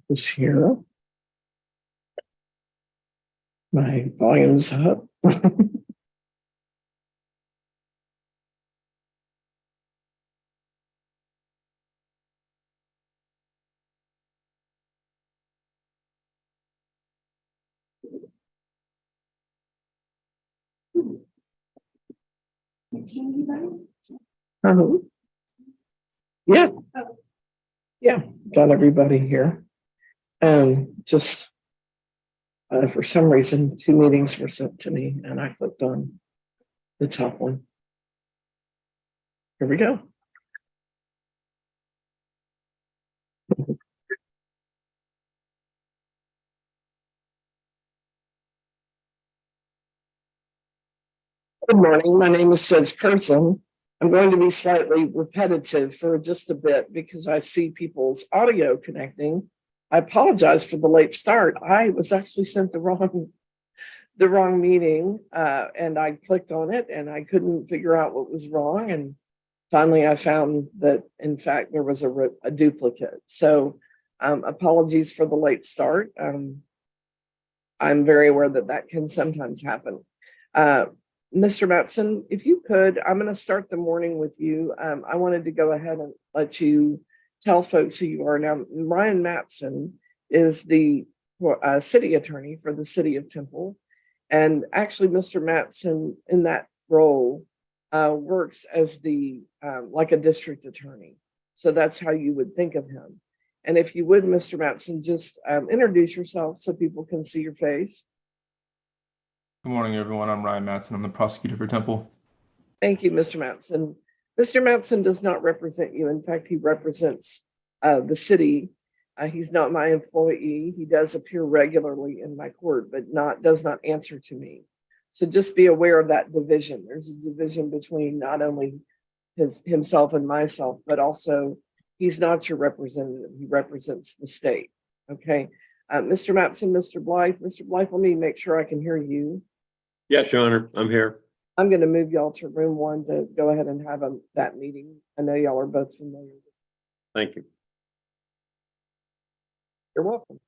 this here. My volume's up. Oh, yeah. Yeah, got everybody here. Just for some reason, 2 meetings were sent to me and I clicked on the top one. Here we go. Good morning. My name is Judge Person. I'm going to be slightly repetitive for just a bit because I see people's audio connecting. I apologize for the late start. I was actually sent the wrong meeting and I clicked on it and I couldn't figure out what was wrong. And finally, I found that, in fact, there was a duplicate. So apologies for the late start. I'm very aware that that can sometimes happen. Mr. Matson, if you could, I'm going to start the morning with you. I wanted to go ahead and let you tell folks who you are. Now, Ryan Matson is the city attorney for the city of Temple. And actually, Mr. Matson, in that role, works as like a district attorney. So that's how you would think of him. And if you would, Mr. Matson, just introduce yourself so people can see your face. Good morning, everyone. I'm Ryan Matson. I'm the prosecutor for Temple. Thank you, Mr. Matson. Mr. Matson does not represent you. In fact, he represents the city. He's not my employee. He does appear regularly in my court, but does not answer to me. So just be aware of that division. There's a division between not only himself and myself, but also he's not your representative. He represents the state. Okay. Mr. Matson, Mr. Blythe, let me make sure I can hear you. Yes, Your Honor, I'm here. I'm going to move y'all to room 1 to go ahead and have that meeting. I know y'all are both familiar. Thank you. You're welcome.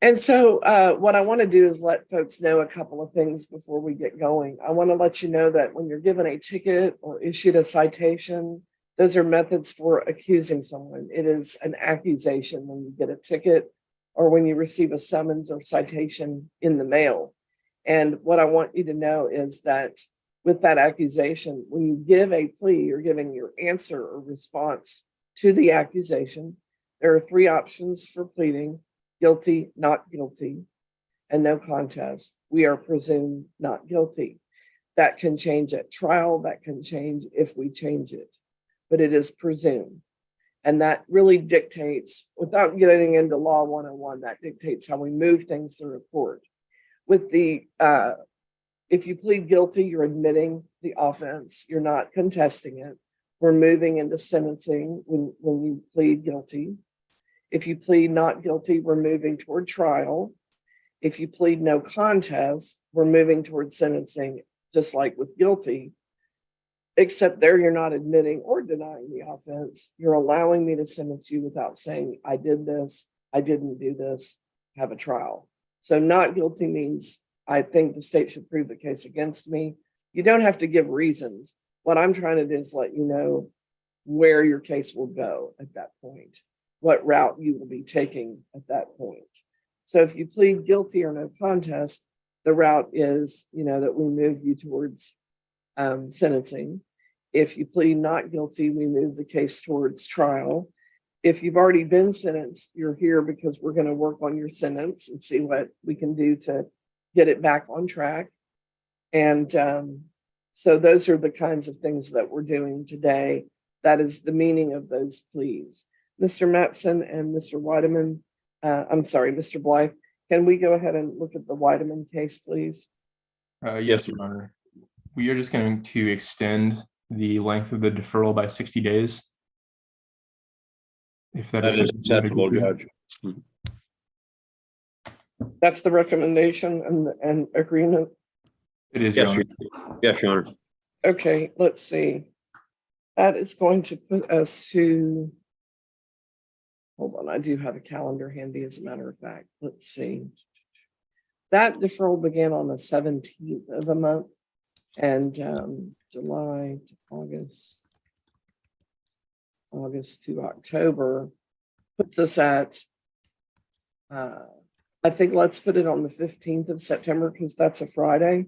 And so what I want to do is let folks know a couple of things before we get going. I want to let you know that when you're given a ticket or issued a citation, those are methods for accusing someone. It is an accusation when you get a ticket or when you receive a summons or citation in the mail. And what I want you to know is that with that accusation, when you give a plea, you're giving your answer or response to the accusation. There are 3 options for pleading: guilty, not guilty, and no contest. We are presumed not guilty. That can change at trial. That can change if we change it, but it is presumed. And that really dictates, without getting into law 101, that dictates how we move things through a court. With if you plead guilty, you're admitting the offense. You're not contesting it. We're moving into sentencing when you plead guilty. If you plead not guilty, we're moving toward trial. If you plead no contest, we're moving toward sentencing, just like with guilty. Except there, you're not admitting or denying the offense. You're allowing me to sentence you without saying, I did this, I didn't do this, have a trial. So not guilty means I think the state should prove the case against me. You don't have to give reasons. What I'm trying to do is let you know where your case will go at that point, what route you will be taking at that point. So if you plead guilty or no contest, the route is, that we move you towards sentencing. If you plead not guilty, we move the case towards trial. If you've already been sentenced, you're here because we're going to work on your sentence and see what we can do to get it back on track. And so those are the kinds of things that we're doing today. That is the meaning of those pleas. Mr. Matson and Mr. Weideman, Mr. Blythe, can we go ahead and look at the Weideman case, please? Yes, Your Honor. We are just going to extend the length of the deferral by 60 days. If that is acceptable, Judge. That's the recommendation and agreement. It is, Yes, Your Honor. Yes, Your Honor. Okay, let's see. That is going to put us to hold on, I do have a calendar handy as a matter of fact. Let's see. That deferral began on the 17th of the month, and July to August, August to October puts us at, I think let's put it on the 15th of September because that's a Friday.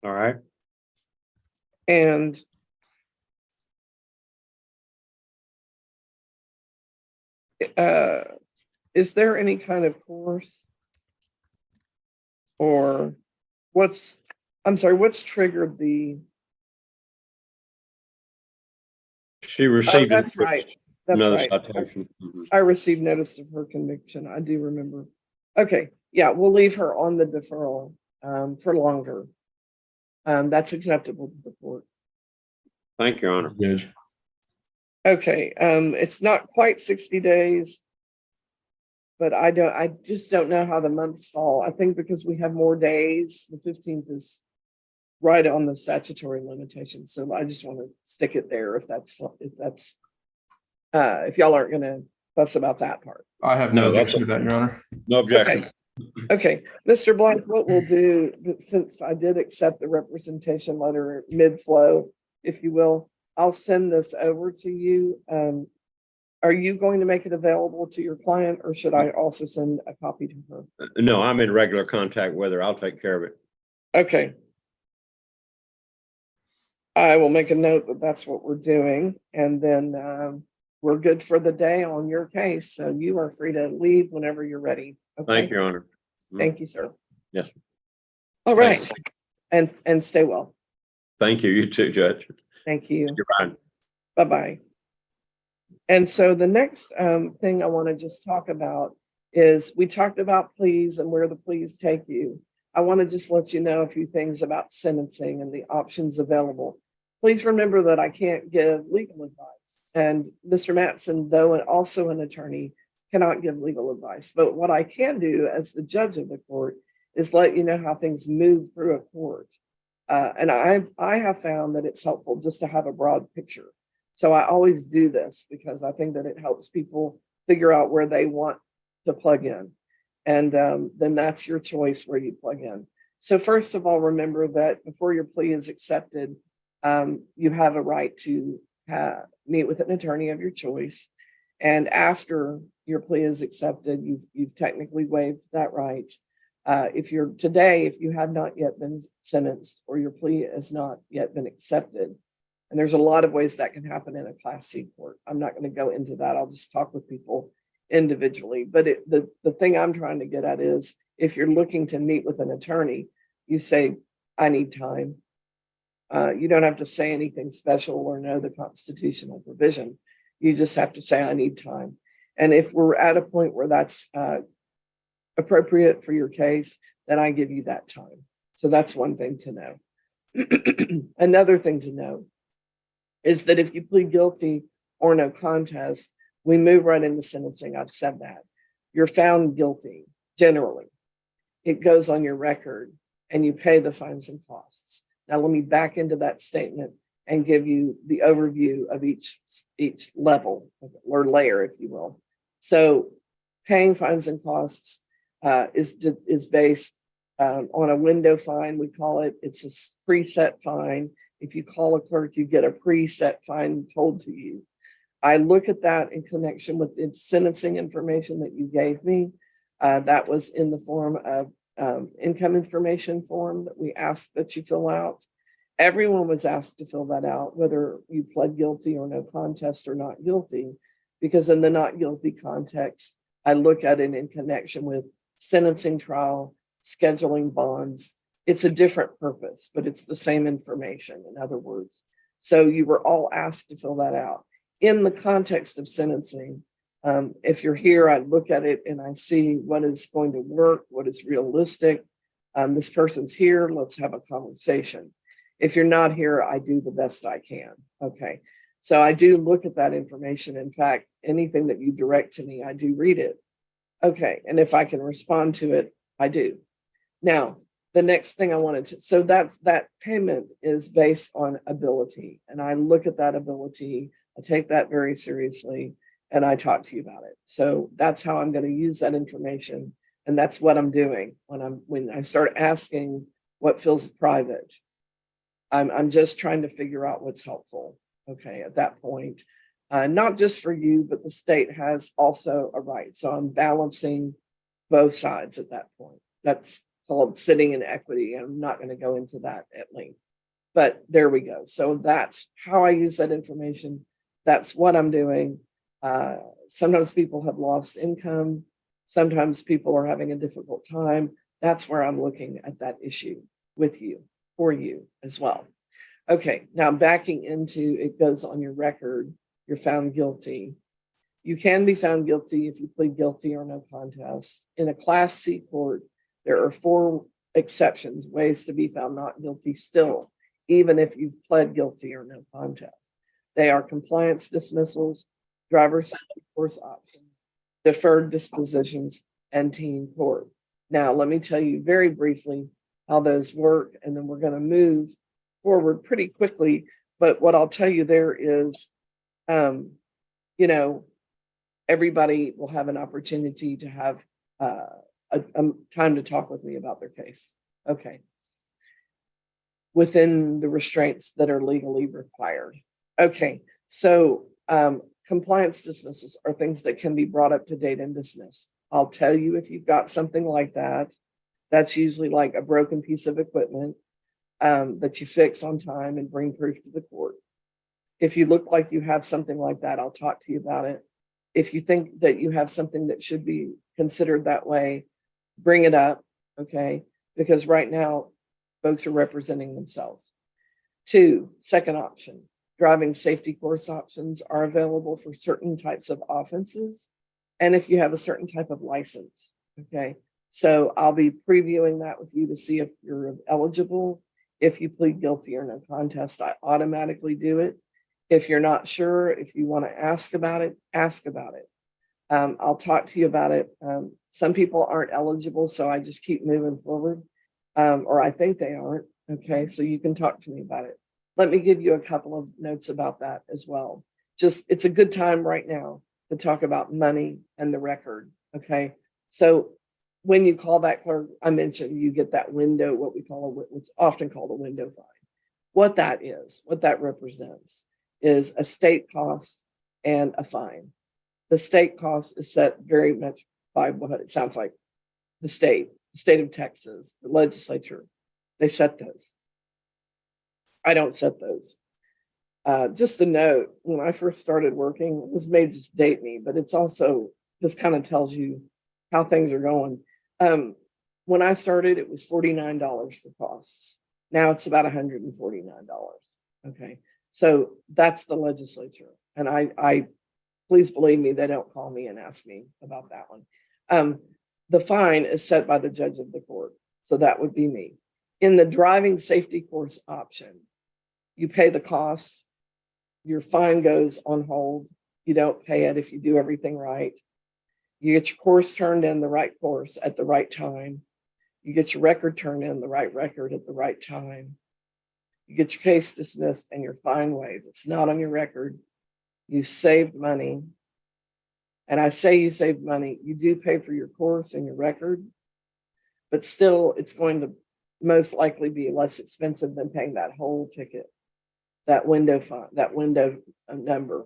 All right. And is there any kind of course or what's triggered the, She oh, received that's right. That's another right. citation. Mhm. I received notice of her conviction. I do remember. Okay, yeah, we'll leave her on the deferral for longer. That's acceptable to the court. Thank you, Your Honor. Judge. Okay, it's not quite 60 days, but I just don't know how the months fall. I think because we have more days, the 15th is right on the statutory limitation. So I just want to stick it there if if y'all aren't gonna fuss about that part. I have no No, that's- objection to that, Your Honor. No objection. Okay, Mr. Blank, what we'll do, since I did accept the representation letter mid-flow, if you will, I'll send this over to you. Are you going to make it available to your client, or should I also send a copy to her? No, I'm in regular contact with her. I'll take care of it. Okay. I will make a note that that's what we're doing, and then we're good for the day on your case. So you are free to leave whenever you're ready. Okay? Thank you, Your Honor. Thank you, sir. Yes. All right. Thanks. And stay well. Thank you. You too, Judge. Thank you. You're fine. Bye-bye. And so the next thing I want to just talk about is we talked about pleas and where the pleas take you. I want to just let you know a few things about sentencing and the options available. Please remember that I can't give legal advice. And Mr. Mattson, though also an attorney, cannot give legal advice. But what I can do as the judge of the court is let you know how things move through a court. And I have found that it's helpful just to have a broad picture. So I always do this because I think that it helps people figure out where they want to plug in. And then that's your choice where you plug in. So first of all, remember that before your plea is accepted, you have a right to meet with an attorney of your choice. And after your plea is accepted, you've technically waived that right. If you have not yet been sentenced or your plea has not yet been accepted, and there's a lot of ways that can happen in a Class C court. I'm not going to go into that. I'll just talk with people individually. But the thing I'm trying to get at is if you're looking to meet with an attorney, you say, I need time. You don't have to say anything special or know the constitutional provision. You just have to say, I need time. And if we're at a point where that's appropriate for your case, then I give you that time. So that's one thing to know. Another thing to know is that if you plead guilty or no contest, we move right into sentencing. I've said that. You're found guilty, generally. It goes on your record and you pay the fines and costs. Now, let me back into that statement and give you the overview of each level or layer, if you will. So paying fines and costs is based on a window fine, we call it. It's a preset fine. If you call a clerk, you get a preset fine told to you. I look at that in connection with the sentencing information that you gave me. That was in the form of income information form that we asked that you fill out. Everyone was asked to fill that out, whether you pled guilty or no contest or not guilty, because in the not guilty context, I look at it in connection with sentencing trial, scheduling bonds. It's a different purpose, but it's the same information, in other words. So you were all asked to fill that out. In the context of sentencing, if you're here, I look at it and I see what is going to work, what is realistic. This person's here, let's have a conversation. If you're not here, I do the best I can. Okay, so I do look at that information. In fact, anything that you direct to me, I do read it. Okay, and if I can respond to it, I do. Now, the next thing I wanted to, so that payment is based on ability. And I look at that ability I take that very seriously, and I talk to you about it. So that's how I'm going to use that information. And that's what I'm doing when I start asking what feels private. I'm just trying to figure out what's helpful. Okay, at that point, not just for you, but the state has also a right. So I'm balancing both sides at that point. That's called sitting in equity. I'm not going to go into that at length, but there we go. So that's how I use that information. That's what I'm doing. Sometimes people have lost income. Sometimes people are having a difficult time. That's where I'm looking at that issue with you, for you as well. Okay, now backing into it goes on your record, you're found guilty. You can be found guilty if you plead guilty or no contest. In a Class C court, there are 4 exceptions, ways to be found not guilty still, even if you've pled guilty or no contest. They are compliance dismissals, driver's course options, deferred dispositions, and teen court. Now, let me tell you very briefly how those work, and then we're going to move forward pretty quickly. But what I'll tell you there is, everybody will have an opportunity to have a time to talk with me about their case. Okay. Within the restraints that are legally required. Okay. So compliance dismissals are things that can be brought up to date and dismissed. I'll tell you if you've got something like that. That's usually like a broken piece of equipment that you fix on time and bring proof to the court. If you look like you have something like that, I'll talk to you about it. If you think that you have something that should be considered that way, bring it up, okay? Because right now, folks are representing themselves. 2, second option, driving safety course options are available for certain types of offenses, and if you have a certain type of license, okay? So I'll be previewing that with you to see if you're eligible. If you plead guilty or no contest, I automatically do it. If you're not sure, if you want to ask about it, ask about it. I'll talk to you about it. Some people aren't eligible, so I just keep moving forward, or I think they aren't. Okay, so you can talk to me about it. Let me give you a couple of notes about that as well. Just, it's a good time right now to talk about money and the record. Okay, so when you call that clerk, I mentioned you get that window, what's often called a window fine. What that is, what that represents, is a state cost and a fine. The state cost is set very much by what it sounds like the state of Texas, the legislature, they set those. I don't set those. Just a note, when I first started working, this may just date me, but it's also, this kind of tells you how things are going. When I started, it was $49 for costs. Now it's about $149. Okay. So that's the legislature. And I please believe me, they don't call me and ask me about that one. The fine is set by the judge of the court. So that would be me. In the driving safety course option, you pay the cost. Your fine goes on hold. You don't pay it if you do everything right. You get your course turned in, the right course at the right time. You get your record turned in, the right record at the right time. You get your case dismissed and your fine waived. It's not on your record. You saved money. And I say you saved money. You do pay for your course and your record, but still it's going to most likely be less expensive than paying that whole ticket, that window fine, that window number.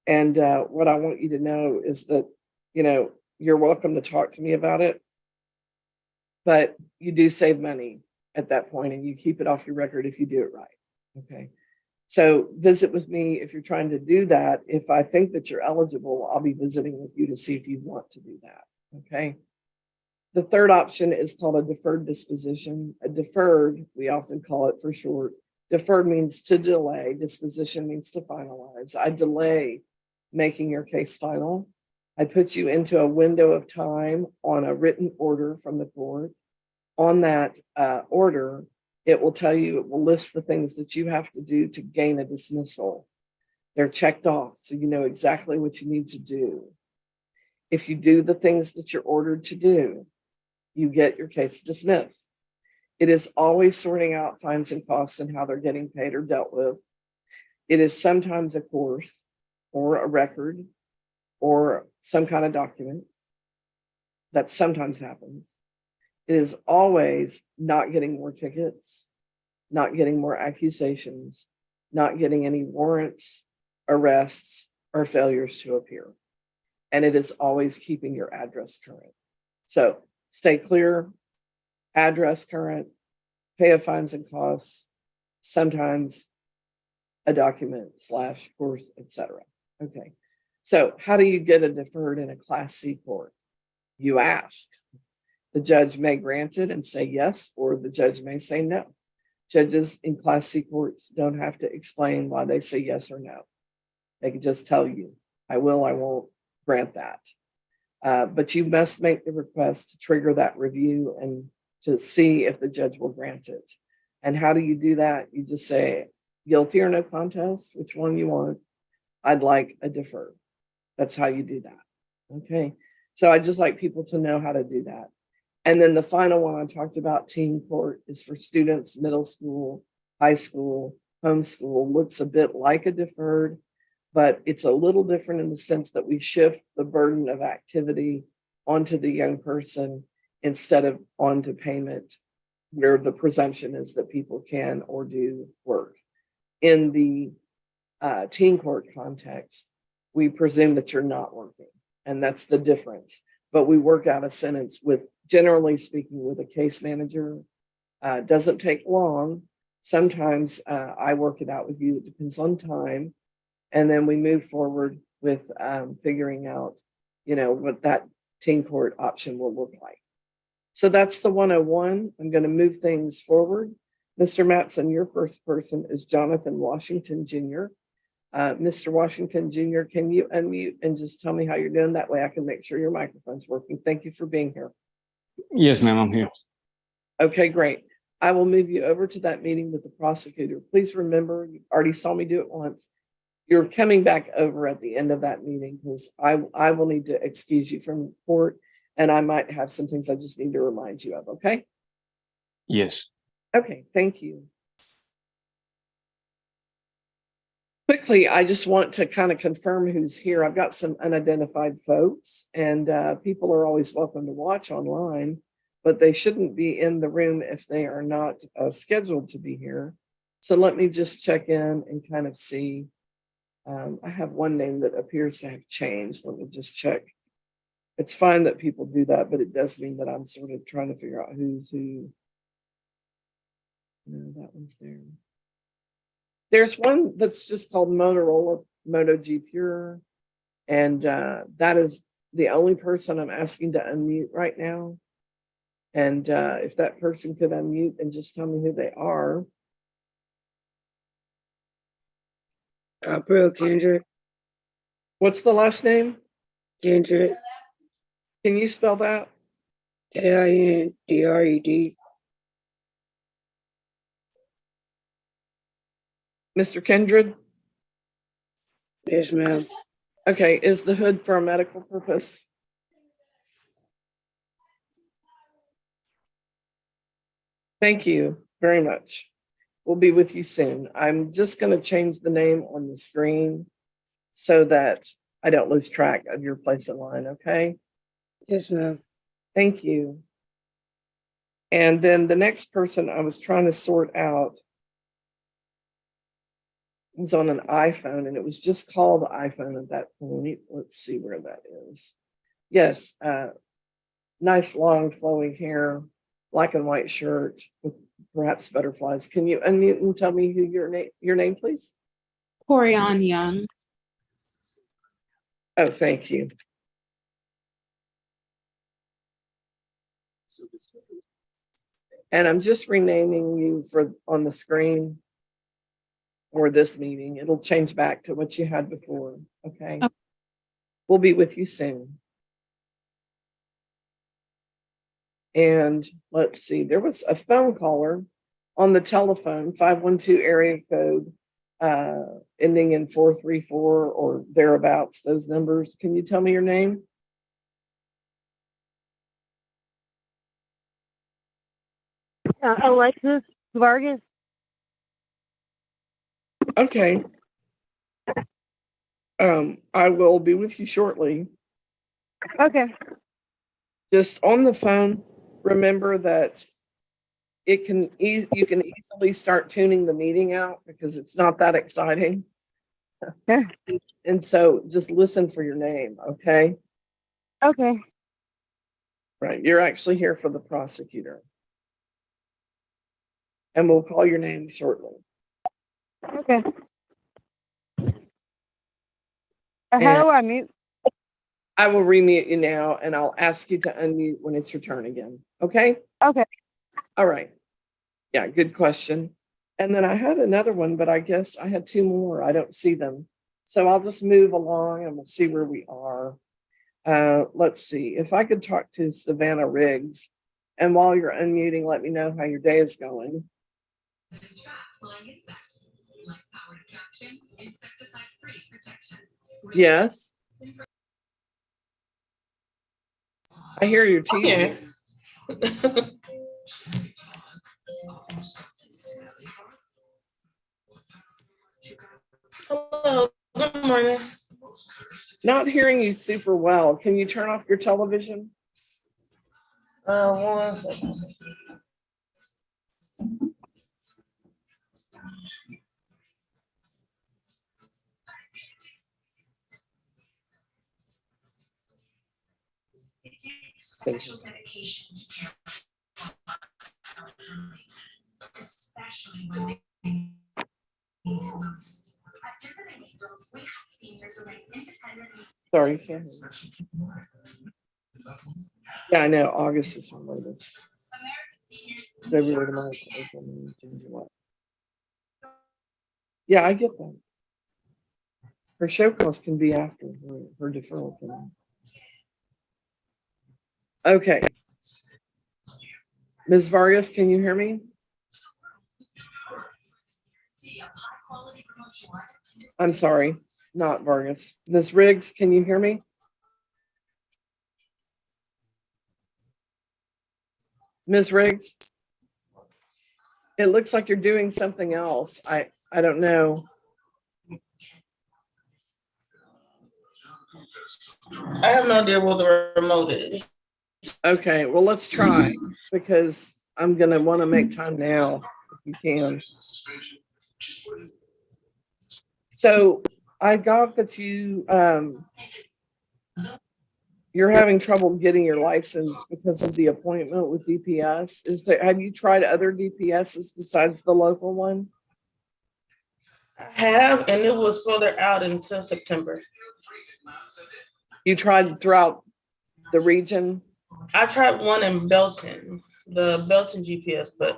And what I want you to know is that, you're welcome to talk to me about it, but you do save money at that point and you keep it off your record if you do it right. Okay. So visit with me if you're trying to do that. If I think that you're eligible, I'll be visiting with you to see if you want to do that. Okay. The third option is called a deferred disposition. A deferred, we often call it for short. Deferred means to delay. Disposition means to finalize. I delay making your case final. I put you into a window of time on a written order from the court. On that order, it will tell you, it will list the things that you have to do to gain a dismissal. They're checked off, so you know exactly what you need to do. If you do the things that you're ordered to do, you get your case dismissed. It is always sorting out fines and costs and how they're getting paid or dealt with. It is sometimes a course. or a record or some kind of document. That sometimes happens. It is always not getting more tickets, not getting more accusations, not getting any warrants, arrests, or failures to appear. And it is always keeping your address current. So stay clear, address current, pay a fines and costs, sometimes a document / course, etc. Okay. So how do you get a deferred in a Class C court? You ask. The judge may grant it and say yes, or the judge may say no. Judges in Class C courts don't have to explain why they say yes or no. They can just tell you, I will, I won't grant that. But you must make the request to trigger that review and to see if the judge will grant it. And how do you do that? You just say guilty or no contest, which one you want. I'd like a deferred. That's how you do that. Okay. So I just like people to know how to do that. And then the final one I talked about, teen court, is for students, middle school, high school, homeschool. Looks a bit like a deferred, but it's a little different in the sense that we shift the burden of activity onto the young person instead of onto payment, where the presumption is that people can or do work. In the teen court context, we presume that you're not working, and that's the difference. But we work out a sentence with, generally speaking, with a case manager. Doesn't take long. Sometimes I work it out with you. It depends on time. And then we move forward with figuring out, what that teen court option will look like. So that's the 101. I'm going to move things forward. Mr. Matson, your first person is Jonathan Washington Jr. Mr. Washington Jr., can you unmute and just tell me how you're doing? That way I can make sure your microphone's working. Thank you for being here. Yes, ma'am, I'm here. Okay, great. I will move you over to that meeting with the prosecutor. Please remember, you already saw me do it once. You're coming back over at the end of that meeting because I will need to excuse you from court, and I might have some things I just need to remind you of, okay? Yes. Okay, thank you. Quickly, I just want to kind of confirm who's here. I've got some unidentified folks, and people are always welcome to watch online, but they shouldn't be in the room if they are not scheduled to be here. So let me just check in and kind of see. I have one name that appears to have changed. Let me just check. It's fine that people do that, but it does mean that I'm sort of trying to figure out who's who. No, that one's there. There's one that's just called Motorola Moto G Pure, and that is the only person I'm asking to unmute right now. And if that person could unmute and just tell me who they are. April Kendrick. What's the last name? Kendrick. Can you spell that? Kindred. Mr. Kindred? Yes, ma'am. Okay, is the hood for a medical purpose? Thank you very much. We'll be with you soon. I'm just going to change the name on the screen so that I don't lose track of your place in line, okay? Yes, ma'am. Thank you. And then the next person I was trying to sort out was on an iPhone, and it was just called iPhone at that point. Let's see where that is. Yes, nice long flowing hair, black and white shirt with perhaps butterflies. Can you unmute and tell me who your name, please? Corian Young. Oh, thank you. And I'm just renaming you for on the screen for this meeting. It'll change back to what you had before. Okay. Okay. We'll be with you soon. And let's see, there was a phone caller on the telephone, 512 area code, ending in 434 or thereabouts, those numbers. Can you tell me your name? Alexis Vargas. Okay. I will be with you shortly. Okay. Just on the phone, remember that you can easily start tuning the meeting out because it's not that exciting. Yeah. And so just listen for your name, okay? Okay. Right, you're actually here for the prosecutor. And we'll call your name shortly. Okay. How And- do I mute? I will remute you now and I'll ask you to unmute when it's your turn again, okay? Okay. All right. Yeah, good question. And then I had another one, but I guess I had two more. I don't see them. So I'll just move along and we'll see where we are. Let's see. If I could talk to Savannah Riggs, and while you're unmuting, let me know how your day is going. Yes. I hear your TV. Hello, good morning. Not hearing you super well. Can you turn off your television? 1 second. Sorry, can't hear you. Yeah, I know. August is when latest. February to March, April, May, June, July. Yeah, I get that. Her show cost can be after her deferral. Okay. Ms. Vargas, can you hear me? I'm sorry, not Vargas. Ms. Riggs, can you hear me? Ms. Riggs? It looks like you're doing something else. I don't know. I have no idea where the remote is. Okay, well, let's try because I'm gonna want to make time now if you can. So I got that you're having trouble getting your license because of the appointment with DPS. Have you tried other DPSs besides the local one? I have, and it was further out until September. You tried throughout the region? I tried one in Belton, the Belton DPS, but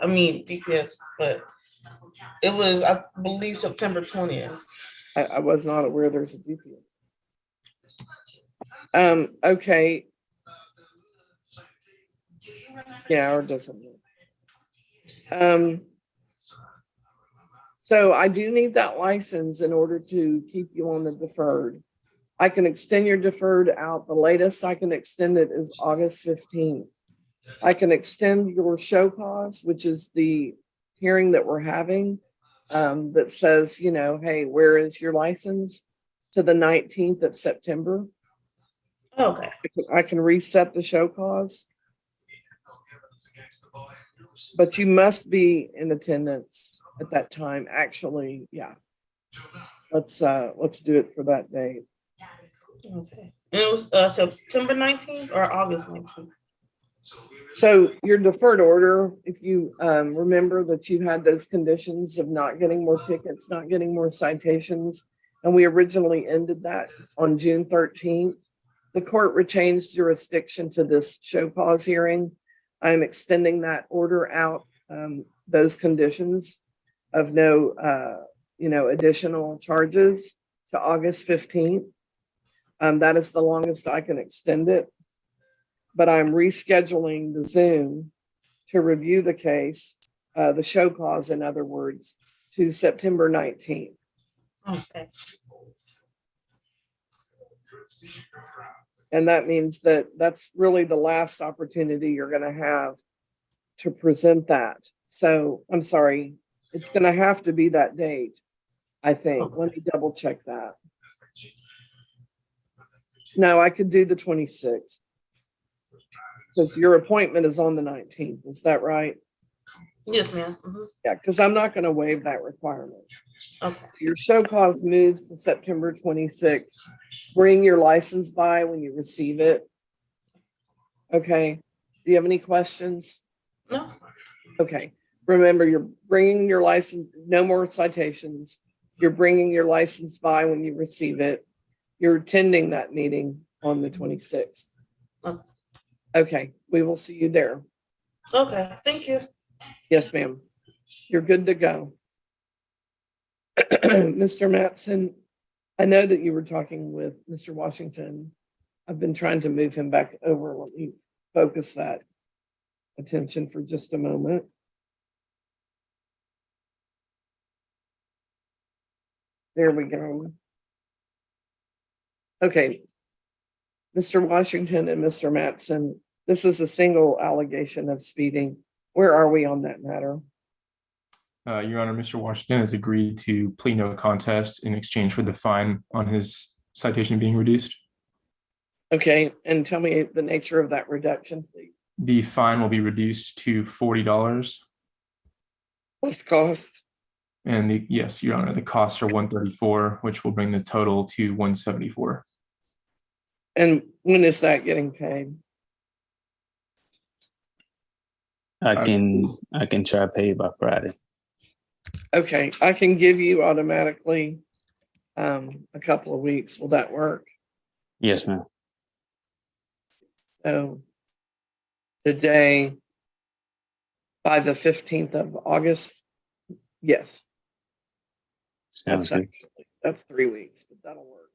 it was, I believe, September 20th. I was not aware there's a DPS. Okay. Yeah, or doesn't. So I do need that license in order to keep you on the deferred. I can extend your deferred out. The latest I can extend it is August 15th. I can extend your show cause, which is the hearing that we're having, that says, hey, where is your license, to the 19th of September. Okay. I can reset the show cause. But you must be in attendance at that time. Actually, yeah. Let's do it for that date. Okay. And it was September 19th or August 19th? So your deferred order, if you remember that you had those conditions of not getting more tickets, not getting more citations, and we originally ended that on June 13th. The court retains jurisdiction to this show cause hearing. I'm extending that order out, those conditions of no, additional charges to August 15th. That is the longest I can extend it. But I'm rescheduling the Zoom to review the case, the show cause, in other words, to September 19th. Okay. And that means that that's really the last opportunity you're going to have to present that. So I'm sorry, it's going to have to be that date, I think. Let me double check that. No, I could do the 26th. Because your appointment is on the 19th, is that right? Yes, ma'am. Mhm. Yeah, because I'm not going to waive that requirement. Okay. Your show cause moves to September 26th. Bring your license by when you receive it. Okay. Do you have any questions? No. Okay. Remember, you're bringing your license, no more citations. You're bringing your license by when you receive it. You're attending that meeting on the 26th. Okay. Okay. We will see you there. Okay. Thank you. Yes, ma'am. You're good to go. Mr. Matson, I know that you were talking with Mr. Washington. I've been trying to move him back over. Let me focus that attention for just a moment. There we go. Okay. Mr. Washington and Mr. Matson, this is a single allegation of speeding. Where are we on that matter? Your Honor, Mr. Washington has agreed to plead no contest in exchange for the fine on his citation being reduced. Okay, and tell me the nature of that reduction, please. The fine will be reduced to $40. What's cost? And yes, Your Honor, the costs are $134, which will bring the total to $174. And when is that getting paid? I can try to pay by Friday. Okay, I can give you automatically a couple of weeks. Will that work? Yes, ma'am. So today, by the 15th of August, yes, Sounds good. that's 3 weeks, but that'll work.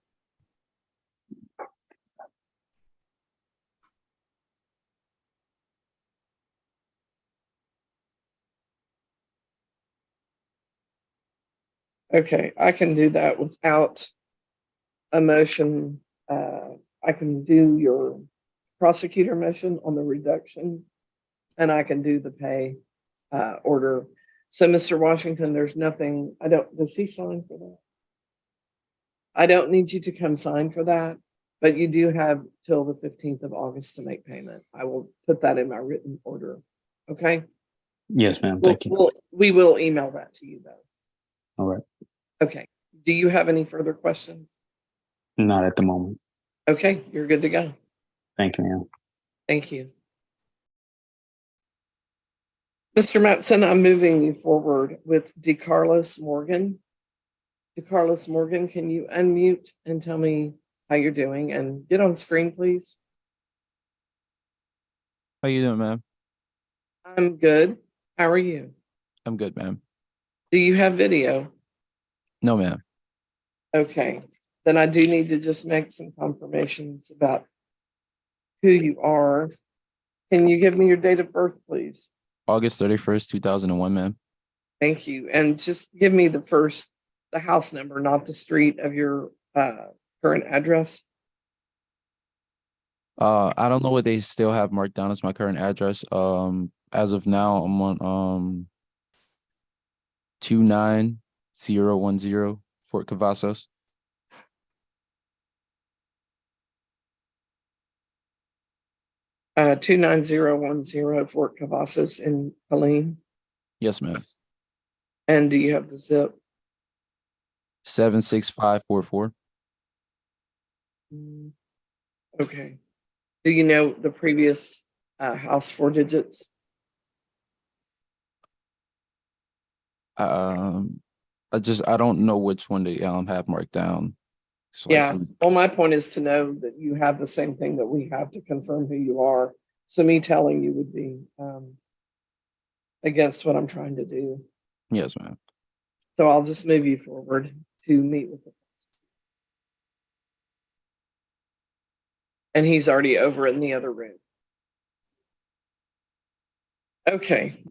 Okay, I can do that without a motion. I can do your prosecutor motion on the reduction, and I can do the pay order. So, Mr. Washington, there's nothing, does he sign for that? I don't need you to come sign for that, but you do have till the 15th of August to make payment. I will put that in my written order. Okay? Yes, ma'am. Thank you. We will email that to you though. All right. Okay. Do you have any further questions? Not at the moment. Okay, you're good to go. Thank you, ma'am. Thank you. Mr. Matson, I'm moving you forward with DeCarlos Morgan. DeCarlos Morgan, can you unmute and tell me how you're doing and get on screen, please? How you doing, ma'am? I'm good. How are you? I'm good, ma'am. Do you have video? No, ma'am. Okay, then I do need to just make some confirmations about who you are. Can you give me your date of birth, please? August 31st, 2001, ma'am. Thank you. And just give me the house number, not the street of your current address. I don't know what they still have marked down as my current address. As of now, I'm on 29010 Fort Cavazos. Uh, 29010 Fort Cavazos in Helene. Yes, ma'am. And do you have the zip? 76544. Okay. Do you know the previous house 4 digits? I don't know which one they have marked down. So Yeah. Well, my point is to know that you have the same thing that we have to confirm who you are. So me telling you would be against what I'm trying to do. Yes, ma'am. So I'll just move you forward to meet with the and he's already over in the other room. Okay.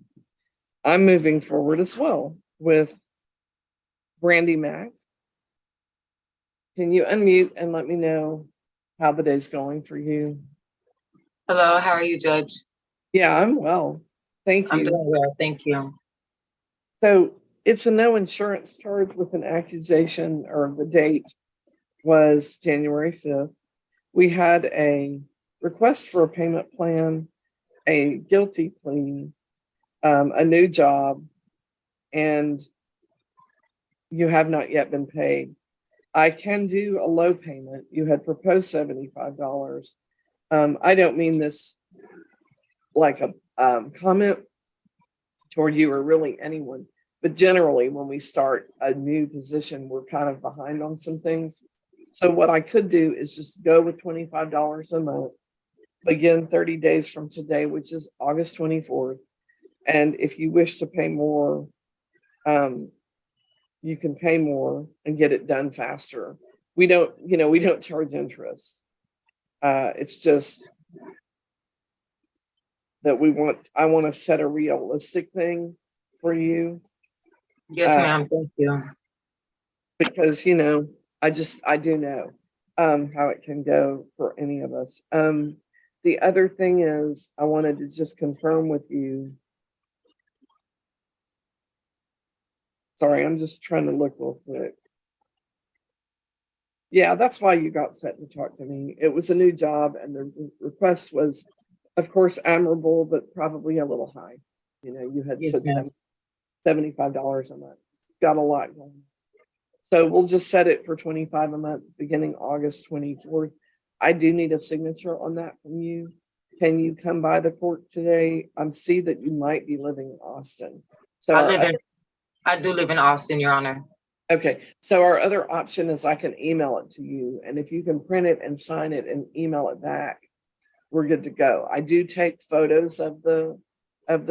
I'm moving forward as well with Brandy Mack. Can you unmute and let me know how the day's going for you? Hello, how are you, Judge? Yeah, I'm well. Thank I'm you. doing well, thank you. So it's a no insurance charge with an accusation, or the date was January 5th. we had a request for a payment plan, a guilty plea, a new job, and you have not yet been paid. I can do a low payment. You had proposed $75. I don't mean this like a comment toward you or really anyone, but generally when we start a new position, we're kind of behind on some things. So what I could do is just go with $25 a month, begin 30 days from today, which is August 24th. And if you wish to pay more, you can pay more and get it done faster. We don't charge interest. It's just that I want to set a realistic thing for you. Yes, ma'am. Thank you. Because, I do know how it can go for any of us. The other thing is I wanted to just confirm with you. Sorry, I'm just trying to look real quick. Yeah, that's why you got set to talk to me. It was a new job and the request was, of course, admirable, but probably a little high. You had Yes, said ma'am. $75 a month. Got a lot going. So we'll just set it for $25 a month, beginning August 24th. I do need a signature on that from you. Can you come by the court today? I see that you might be living in Austin. So I do live in Austin, Your Honor. okay, so our other option is I can email it to you, and if you can print it and sign it and email it back, we're good to go. I do take photos of the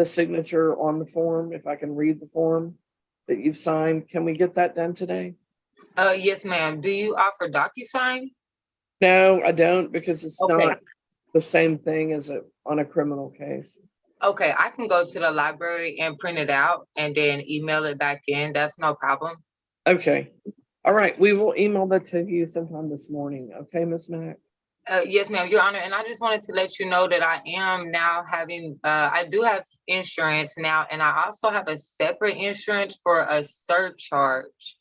signature on the form, if I can read the form that you've signed. Can we get that done today? Yes, ma'am. Do you offer DocuSign? No, I don't, because it's Okay. not the same thing as on a criminal case. Okay, I can go to the library and print it out and then email it back in. That's no problem. Okay. All right. We will email that to you sometime this morning. Okay, Ms. Mack? Yes, ma'am, Your Honor. And I just wanted to let you know that I am now I do have insurance now, and I also have a separate insurance for a surcharge.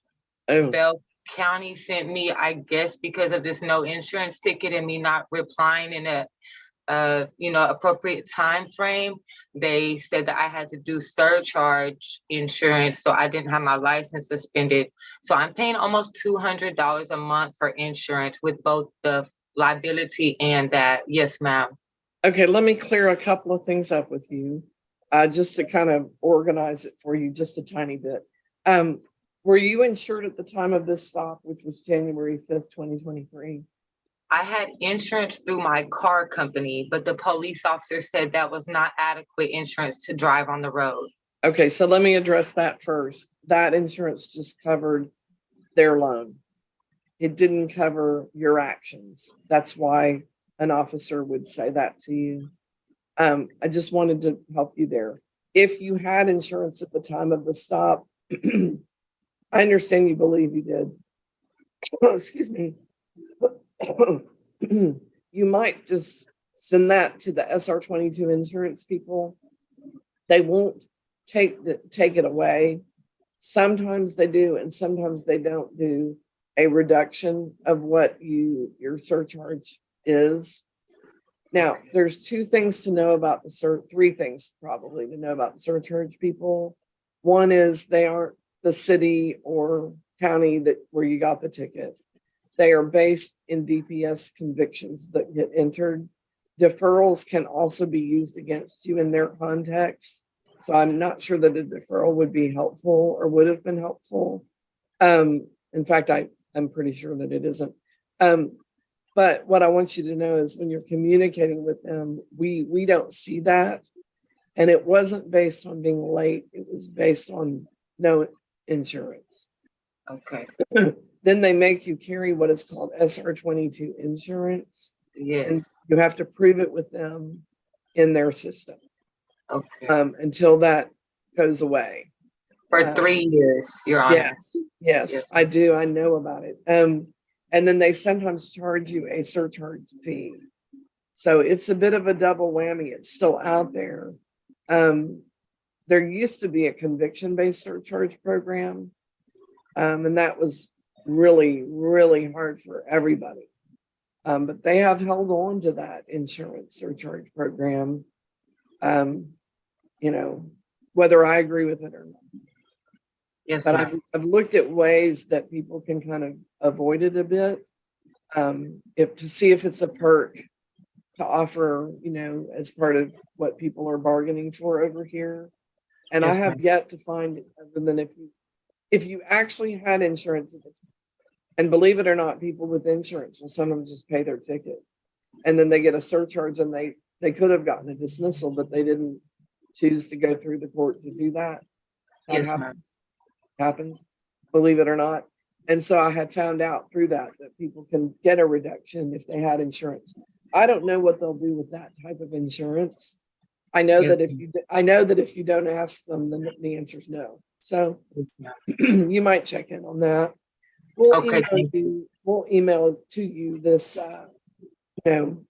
Oh, Bell County sent me, I guess, because of this no insurance ticket and me not replying in a appropriate time frame. They said that I had to do surcharge insurance, so I didn't have my license suspended. So I'm paying almost $200 a month for insurance with both the liability and that. Yes, ma'am. okay. Let me clear a couple of things up with you, just to kind of organize it for you just a tiny bit. Were you insured at the time of this stop, which was January 5th, 2023? I had insurance through my car company, but the police officer said that was not adequate insurance to drive on the road. Okay, so let me address that first. That insurance just covered their loan. It didn't cover your actions. That's why an officer would say that to you. I just wanted to help you there. If you had insurance at the time of the stop, I understand you believe you did. Excuse me. You might just send that to the SR22 insurance people. They won't take it away. Sometimes they do, and sometimes they don't do a reduction of what your surcharge is. Now, there's three things to know about the surcharge people. One is they aren't the city or county where you got the ticket. They are based in DPS convictions that get entered. Deferrals can also be used against you in their context. So I'm not sure that a deferral would be helpful or would have been helpful. In fact, I'm pretty sure that it isn't. But what I want you to know is when you're communicating with them, we don't see that. And it wasn't based on being late. It was based on no insurance. Okay. Then they make you carry what is called SR22 insurance. Yes. And you have to prove it with them in their system Okay. until that goes away. For 3 years, Your Honor. Yes, I do. I know about it. And then they sometimes charge you a surcharge fee. So it's a bit of a double whammy. It's still out there. There used to be a conviction-based surcharge program. And that was really, really hard for everybody. But they have held on to that insurance surcharge program. You know, whether I agree with it or not. Yes, But ma'am. I've looked at ways that people can kind of avoid it a bit. If to see if it's a perk to offer, you know, as part of what people are bargaining for over here. And I Yes, have ma'am. yet to find it other than if you actually had insurance, and believe it or not, people with insurance will sometimes just pay their ticket. And then they get a surcharge and they could have gotten a dismissal, but they didn't choose to go through the court to do that. That Yes, ma'am. happens, believe it or not. And so I had found out through that people can get a reduction if they had insurance. I don't know what they'll do with that type of insurance. I know Yes. that if you don't ask them, then the answer is no. So you might check in on that. Okay, We'll email it to you this you know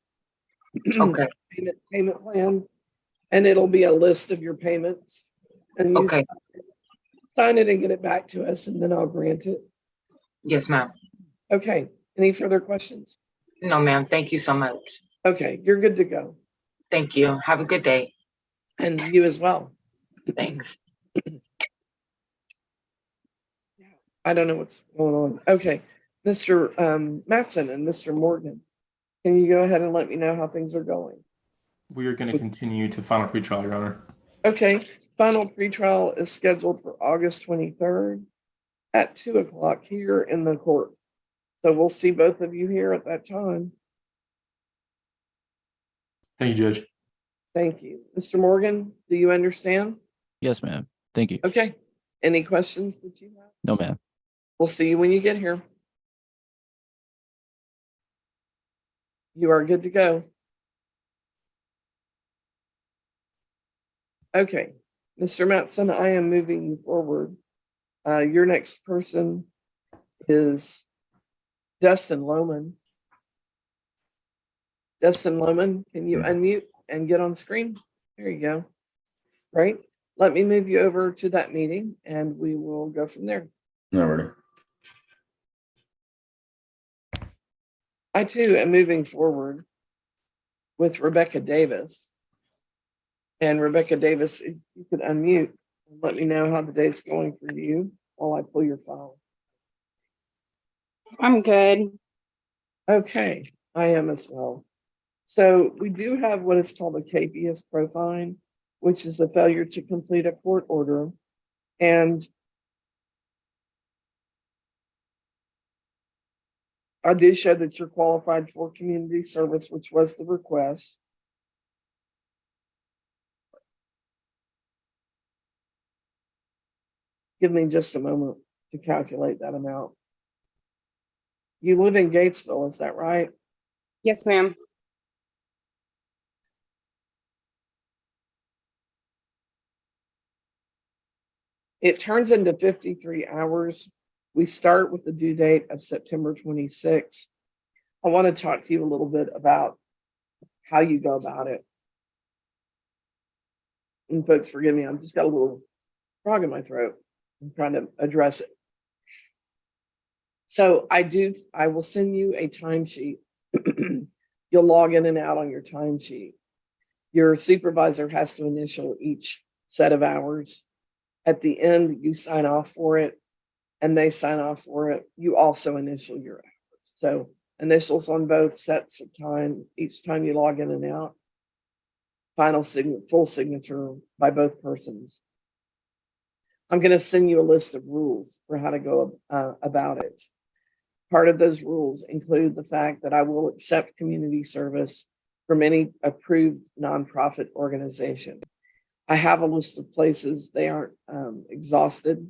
Okay, payment plan, and it'll be a list of your payments. And you okay. sign it and get it back to us, and then I'll grant it. Yes, ma'am. Okay. Any further questions? No, ma'am. Thank you so much. Okay, you're good to go. Thank you. Have a good day. And you as well. Thanks. I don't know what's going on. Okay, Mr. Matson and Mr. Morgan, can you go ahead and let me know how things are going? We are going to continue to final pretrial, Your Honor. Okay, final pretrial is scheduled for August 23rd at 2:00 here in the court. So we'll see both of you here at that time. Thank you, Judge. Thank you. Mr. Morgan, do you understand? Yes, ma'am. Thank you. Okay. Any questions that you have? No, ma'am. We'll see you when you get here. You are good to go. Okay, Mr. Matson, I am moving you forward. Your next person is Dustin Lohman. Dustin Lohman, can you unmute and get on screen? There you go. Right. Let me move you over to that meeting and we will go from there. Alrighty. I too am moving forward with Rebecca Davis. And Rebecca Davis, if you could unmute and let me know how the day's going for you while I pull your file. I'm good. Okay, I am as well. So we do have what is called a KPS profile, which is a failure to complete a court order. And I do show that you're qualified for community service, which was the request. Give me just a moment to calculate that amount. You live in Gatesville, is that right? Yes, ma'am. It turns into 53 hours. We start with the due date of September 26th. I want to talk to you a little bit about how you go about it. And folks, forgive me, I've just got a little frog in my throat. I'm trying to address it. So I will send you a timesheet. You'll log in and out on your timesheet. Your supervisor has to initial each set of hours. At the end, you sign off for it and they sign off for it. You also initial your hours. So initials on both sets of time, each time you log in and out. Final full signature by both persons. I'm going to send you a list of rules for how to go about it. Part of those rules include the fact that I will accept community service from any approved nonprofit organization. I have a list of places, they aren't exhausted.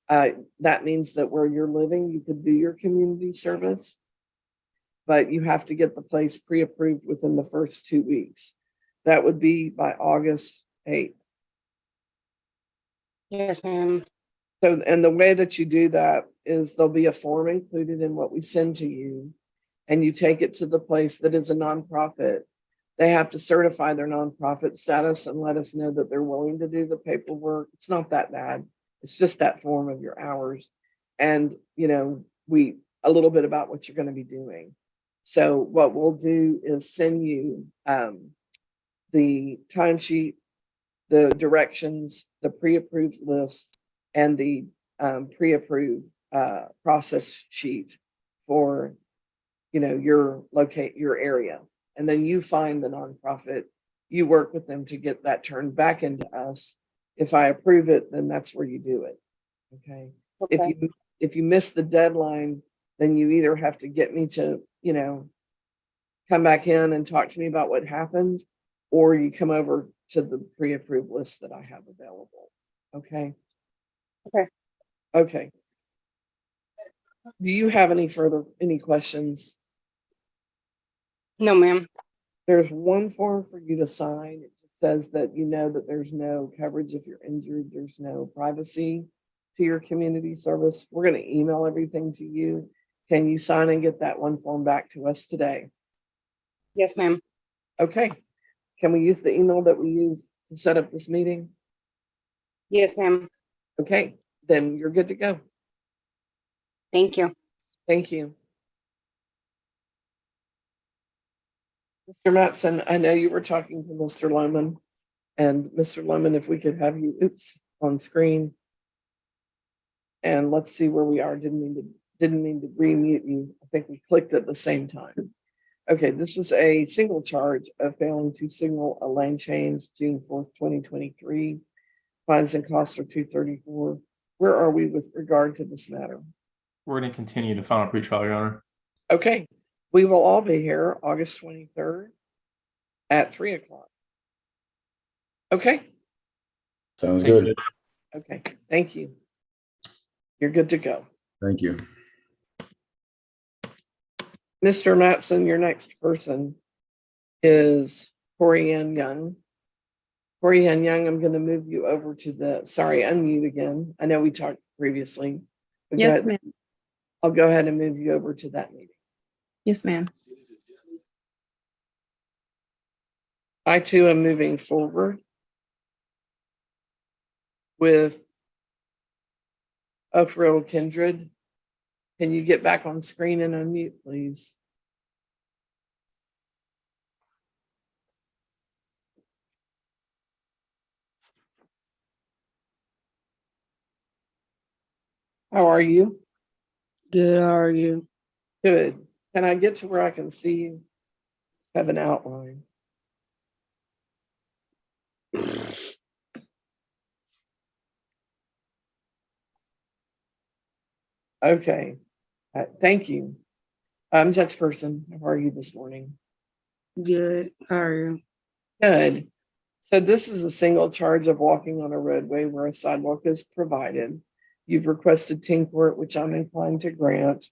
That means that where you're living, you could do your community service, but you have to get the place pre-approved within the first 2 weeks. That would be by August 8th. Yes, ma'am. So, and the way that you do that is there'll be a form included in what we send to you, and you take it to the place that is a nonprofit. They have to certify their nonprofit status and let us know that they're willing to do the paperwork. It's not that bad. It's just that form of your hours. And, you know, a little bit about what you're going to be doing. So what we'll do is send you the timesheet, the directions, the pre-approved list, and the pre-approved process sheet for, your area. And then you find the nonprofit, you work with them to get that turned back into us. If I approve it, then that's where you do it. Okay. Okay. If you miss the deadline, then you either have to get me to, come back in and talk to me about what happened, or you come over to the pre-approved list that I have available. Okay. Okay. Okay. Do you have any questions? No, ma'am. There's one form for you to sign. It just says that you know that there's no coverage if you're injured. There's no privacy to your community service. We're going to email everything to you. Can you sign and get that one form back to us today? Yes, ma'am. Okay. Can we use the email that we use to set up this meeting? Yes, ma'am. Okay, then you're good to go. Thank you. Thank you. Mr. Mattson, I know you were talking to Mr. Lohman, and Mr. Lohman, if we could have you, on screen. And let's see where we are. Didn't mean to re-mute you. I think we clicked at the same time. Okay, this is a single charge of failing to signal a lane change, June 4th, 2023. Fines and costs are $234. Where are we with regard to this matter? We're going to continue to final pretrial, Your Honor. Okay, we will all be here August 23rd at 3 o'clock. Okay. Sounds Thank good. you. Okay, thank you. You're good to go. Thank you. Mr. Mattson, your next person is Corey Ann Young. Corey Ann Young, I'm going to move you over to unmute again. I know we talked previously. Yes, ma'am. I'll go ahead and move you over to that meeting. Yes, ma'am. I too am moving forward with Oakville Kindred. Can you get back on screen and unmute, please? How are you? Good, how are you? Good. Can I get to where I can see you? Have an outline. Okay. Thank you. Judge Person, how are you this morning? Good, how are you? Good. So this is a single charge of walking on a roadway where a sidewalk is provided. You've requested team court, which I'm inclined to grant.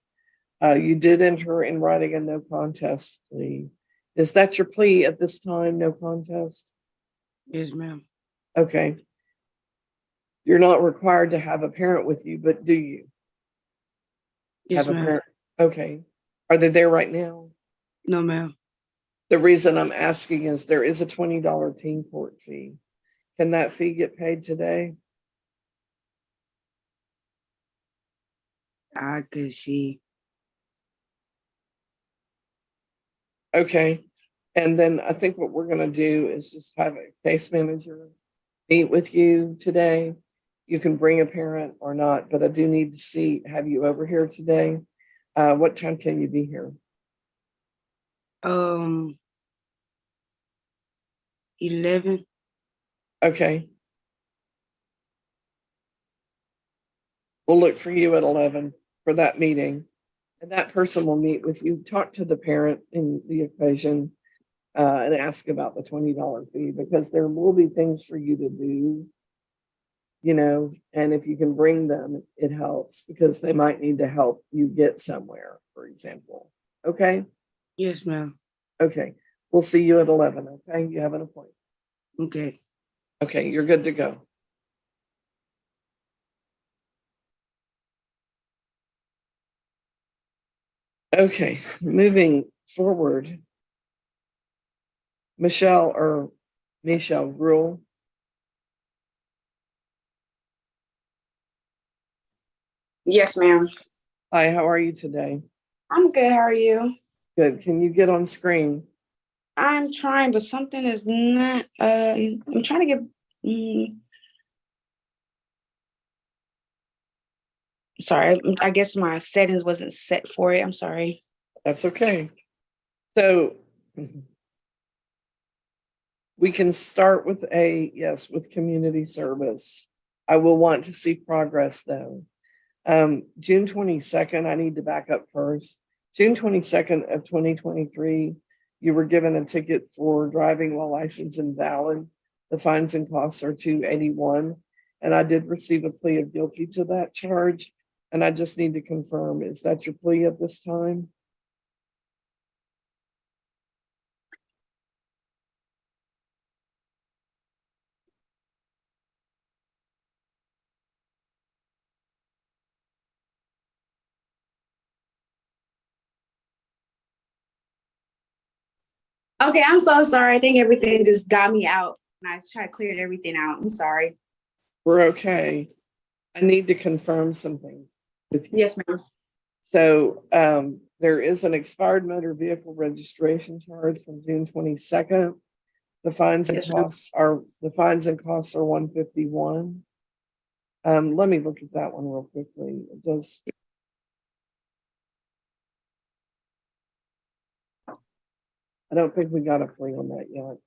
You did enter in writing a no contest plea. Is that your plea at this time, no contest? Yes, ma'am. Okay. You're not required to have a parent with you, but do you? Yes, Have a ma'am. parent? Okay. Are they there right now? No, ma'am. The reason I'm asking is there is a $20 team court fee. Can that fee get paid today? I could see. Okay. And then I think what we're going to do is just have a case manager meet with you today. You can bring a parent or not, but I do need to have you over here today. What time can you be here? 11. Okay. We'll look for you at 11 for that meeting. And that person will meet with you, talk to the parent in the equation, and ask about the $20 fee, because there will be things for you to do, and if you can bring them, it helps, because they might need to help you get somewhere, for example. Okay? Yes, ma'am. Okay. We'll see you at 11. Okay? You have an appointment. Okay. Okay, you're good to go. Okay, moving forward. Michelle Rule. Yes, ma'am. Hi, how are you today? I'm good. How are you? Good. Can you get on screen? I'm trying, but something is not, I'm trying to get, sorry, I guess my settings wasn't set for it. I'm sorry. That's okay. So we can start with yes, with community service. I will want to see progress though. June 22nd, I need to back up first. June 22nd of 2023, you were given a ticket for driving while license invalid. The fines and costs are $281. And I did receive a plea of guilty to that charge. And I just need to confirm, is that your plea at this time? Okay, I'm so sorry. I think everything just got me out. And I tried to clear everything out. I'm sorry. We're okay. I need to confirm some things with you. Yes, ma'am. So there is an expired motor vehicle registration charge from June 22nd. The fines and Yes, ma'am. costs are $151. Let me look at that one real quickly. It does. I don't think we got a plea on that yet.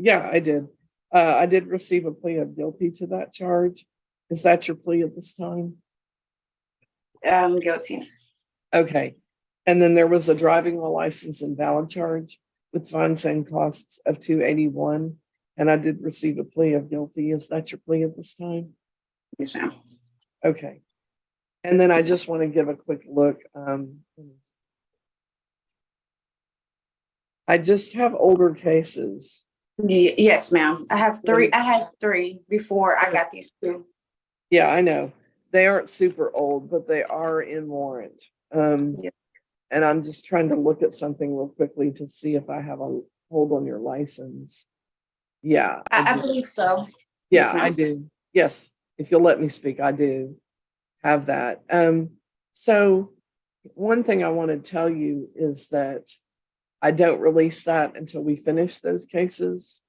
Yeah, I did. I did receive a plea of guilty to that charge. Is that your plea at this time? Guilty. Okay. And then there was a driving while license invalid charge with fines and costs of $281. And I did receive a plea of guilty. Is that your plea at this time? Yes, ma'am. Okay. And then I just want to give a quick look. I just have older cases. Yes, ma'am. I have three. I had three before I got these two. Yeah, I know. They aren't super old, but they are in warrant. Yeah. And I'm just trying to look at something real quickly to see if I have a hold on your license. Yeah. I believe so. Yeah, Yes, ma'am. I do. Yes. If you'll let me speak, I do have that. So one thing I want to tell you is that I don't release that until we finish those cases.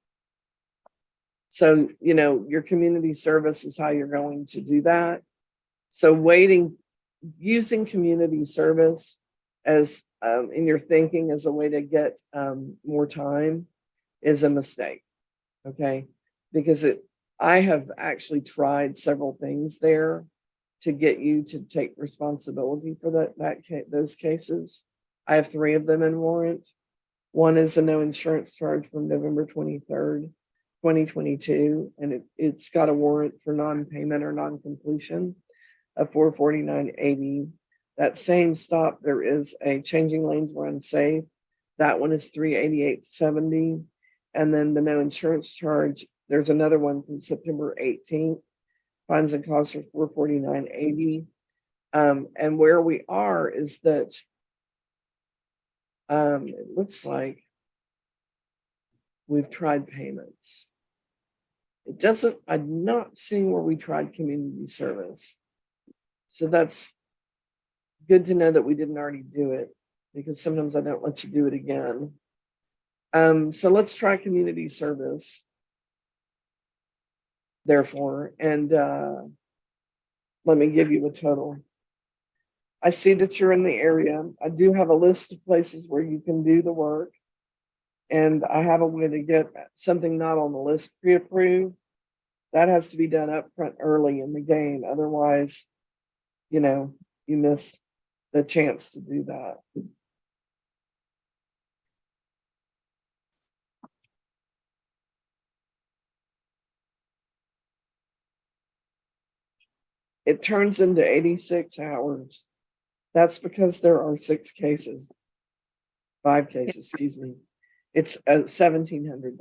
So, your community service is how you're going to do that. So using community service as in your thinking as a way to get more time is a mistake. Okay. Because I have actually tried several things there to get you to take responsibility for those cases. I have 3 of them in warrant. One is a no insurance charge from November 23rd, 2022, and it's got a warrant for non-payment or non-completion of $449.80. That same stop, there is a changing lanes were unsafe. That one is $388.70. And then the no insurance charge, there's another one from September 18th. Fines and costs are $449.80. And where we are is that it looks like we've tried payments. I'm not seeing where we tried community service. So that's good to know that we didn't already do it, because sometimes I don't let you do it again. So let's try community service. Therefore, and let me give you a total. I see that you're in the area. I do have a list of places where you can do the work. And I have a way to get something not on the list pre-approved. That has to be done up front early in the game. Otherwise, you miss the chance to do that. It turns into 86 hours. That's because there are 5 cases, excuse me. It's $1,700,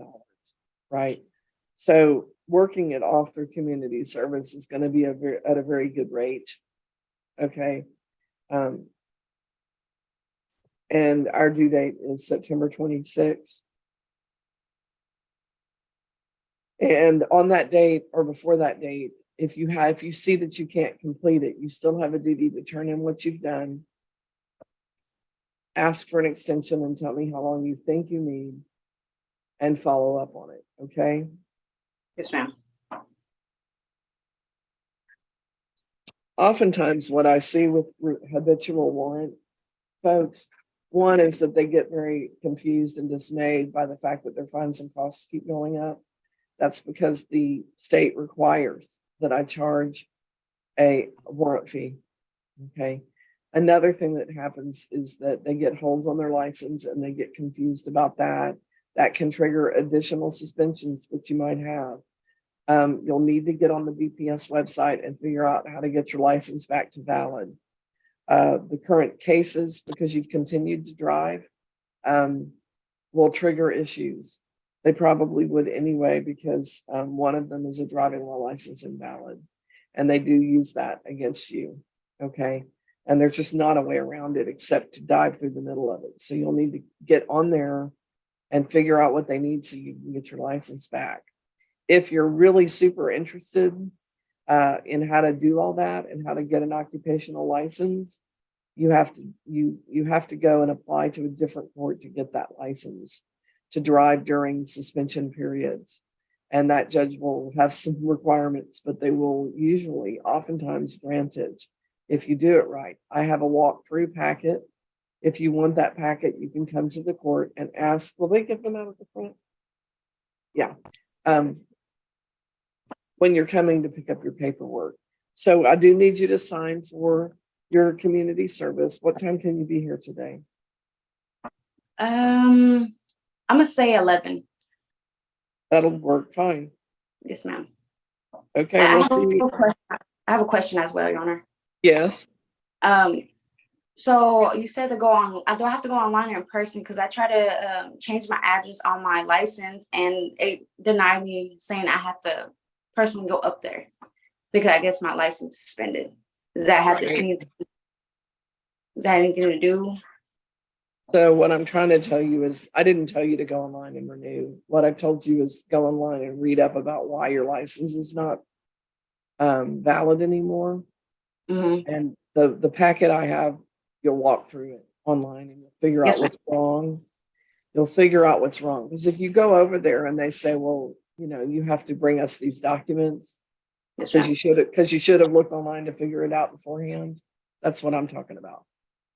right? So working it off through community service is going to be at a very good rate. Okay. And our due date is September 26th. And on that date or before that date, if you see that you can't complete it, you still have a duty to turn in what you've done. ask for an extension and tell me how long you think you need and follow up on it, okay? Yes, ma'am. Oftentimes what I see with habitual warrant folks, one is that they get very confused and dismayed by the fact that their fines and costs keep going up. That's because the state requires that I charge a warrant fee, okay? Another thing that happens is that they get holds on their license and they get confused about that. That can trigger additional suspensions that you might have. You'll need to get on the BPS website and figure out how to get your license back to valid. The current cases, because you've continued to drive, will trigger issues. They probably would anyway, because one of them is a driving while license invalid, and they do use that against you, okay? And there's just not a way around it except to dive through the middle of it. So you'll need to get on there and figure out what they need so you can get your license back. If you're really super interested in how to do all that and how to get an occupational license, you have to go and apply to a different court to get that license to drive during suspension periods. And that judge will have some requirements, but they will usually oftentimes grant it if you do it right. I have a walkthrough packet. If you want that packet, you can come to the court and ask, will they give them out at the front? Yeah. When you're coming to pick up your paperwork. So I do need you to sign for your community service. What time can you be here today? I'm gonna say 11. That'll work fine. Yes, ma'am. Okay, I we'll have see you. I have a question as well, Your Honor. Yes. So you said to go on, do I have to go online or in person? Because I try to change my address on my license and it denied me, saying I have to personally go up there because I guess my license is suspended. Does that have anything to do? So what I'm trying to tell you is, I didn't tell you to go online and renew. What I've told you is go online and read up about why your license is not valid anymore. Mm-hmm. And the packet I have, you'll walk through it online and you'll figure out what's wrong. You'll figure out what's wrong. Because if you go over there and they say, well, you know, you have to bring us these documents because you should have looked online to figure it out beforehand. That's what I'm talking about.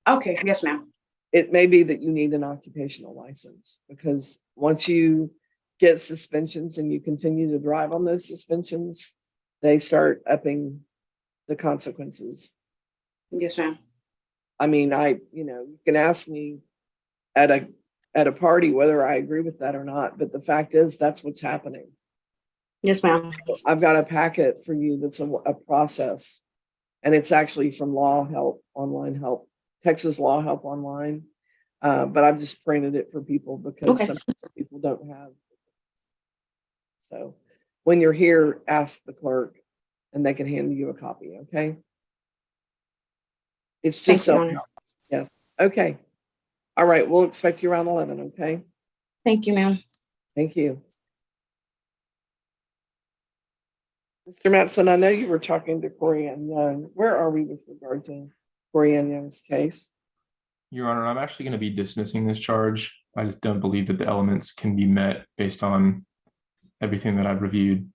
Okay, yes, ma'am. It may be that you need an occupational license, because once you get suspensions and you continue to drive on those suspensions, they start upping the consequences. Yes, ma'am. I mean, you can ask me at a party whether I agree with that or not, but the fact is that's what's happening. Yes, ma'am. I've got a packet for you that's a process, and it's actually from Law Help Online Help, Texas Law Help Online. But I've just printed it for people because sometimes people don't have. So when you're here, ask the clerk and they can hand you a copy, okay? It's just so. Yes. Okay. All right. We'll expect you around 11, okay? Thank you, ma'am. Thank you. Mr. Matson, I know you were talking to Corey Ann Young. Where are we with regard to Corey Ann Young's case? Your Honor, I'm actually going to be dismissing this charge. I just don't believe that the elements can be met based on everything that I've reviewed.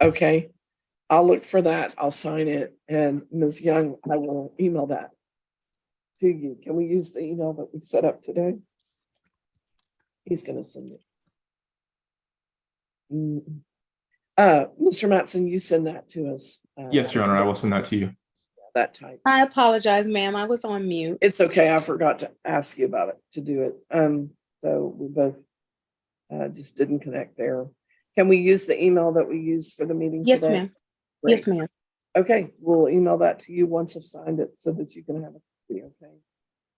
Okay. I'll look for that. I'll sign it. And Ms. Young, I will email that to you. Can we use the email that we set up today? He's going to send it. Mr. Matson, you send that to us. Yes, Your Honor, I will send that to you. That type. I apologize, ma'am. I was on mute. It's okay. I forgot to ask you about it, to do it. So we both just didn't connect there. Can we use the email that we used for the meeting Yes, today? ma'am. Yes, ma'am. Okay, we'll email that to you once I've signed it so that you can have a copy, okay?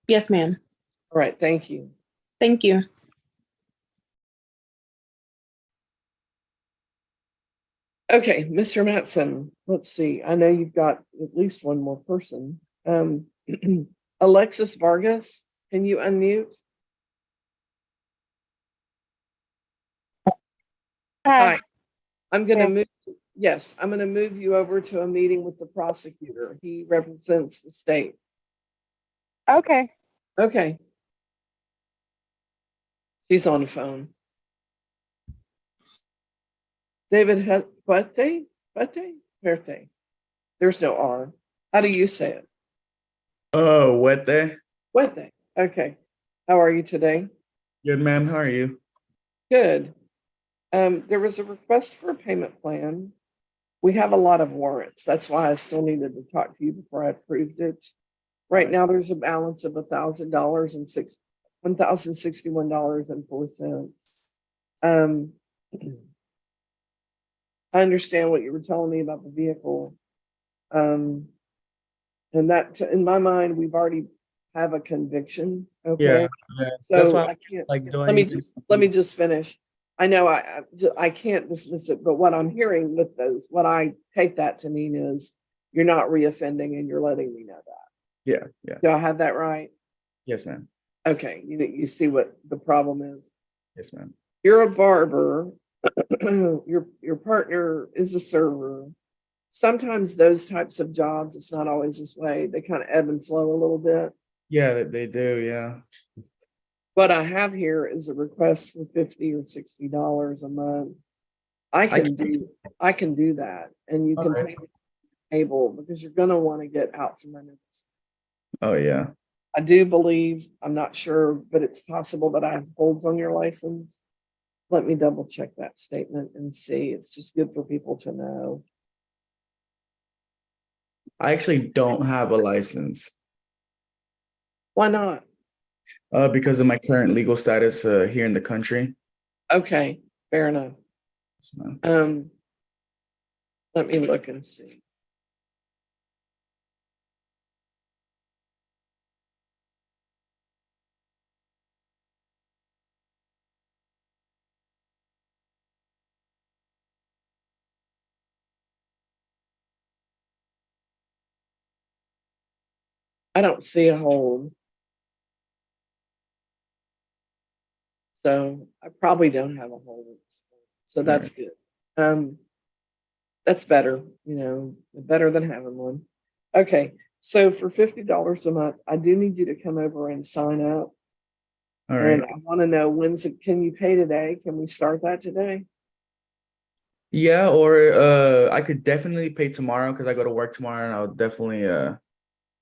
Yes, ma'am. All right, thank you. Thank you. Okay, Mr. Matson, let's see. I know you've got at least one more person. Alexis Vargas, can you unmute? Hi. I'm going to move. Yes, I'm going to move you over to a meeting with the prosecutor. He represents the state. Okay. Okay. She's on the phone. David, Bate? Verte. There's no R. How do you say it? Oh, what the? Wete. Okay. How are you today? Good, ma'am. How are you? Good. There was a request for a payment plan. We have a lot of warrants. That's why I still needed to talk to you before I approved it. Right now, there's a balance of $1,000 and $1,061.04. I understand what you were telling me about the vehicle. And that, in my mind, we've already have a conviction. Okay. Yeah. So That's why I can't, like, do I let me need to- just finish. I know I can't dismiss it, but what I'm hearing with those, what I take that to mean is you're not reoffending and you're letting me know that. Yeah, yeah. Do I have that right? Yes, ma'am. Okay, you see what the problem is. Yes, ma'am. You're a barber. Your partner is a server. Sometimes those types of jobs, it's not always this way. They kind of ebb and flow a little bit. Yeah, they do. Yeah. What I have here is a request for $50 or $60 a month. I can do that, and you can Okay. pay able because you're going to want to get out from under this. Oh, yeah. I do believe, I'm not sure, but it's possible that I have holds on your license. Let me double check that statement and see. It's just good for people to know. I actually don't have a license Why not? because of my current legal status here in the country. Okay, fair enough. Yes, ma'am. Let me look and see. I don't see a hold. So I probably don't have a hold at this point. So that's good. That's better, better than having one. Okay, so for $50 a month, I do need you to come over and sign up. All right. And I want to know can you pay today? Can we start that today? Yeah, or I could definitely pay tomorrow because I go to work tomorrow and I'll definitely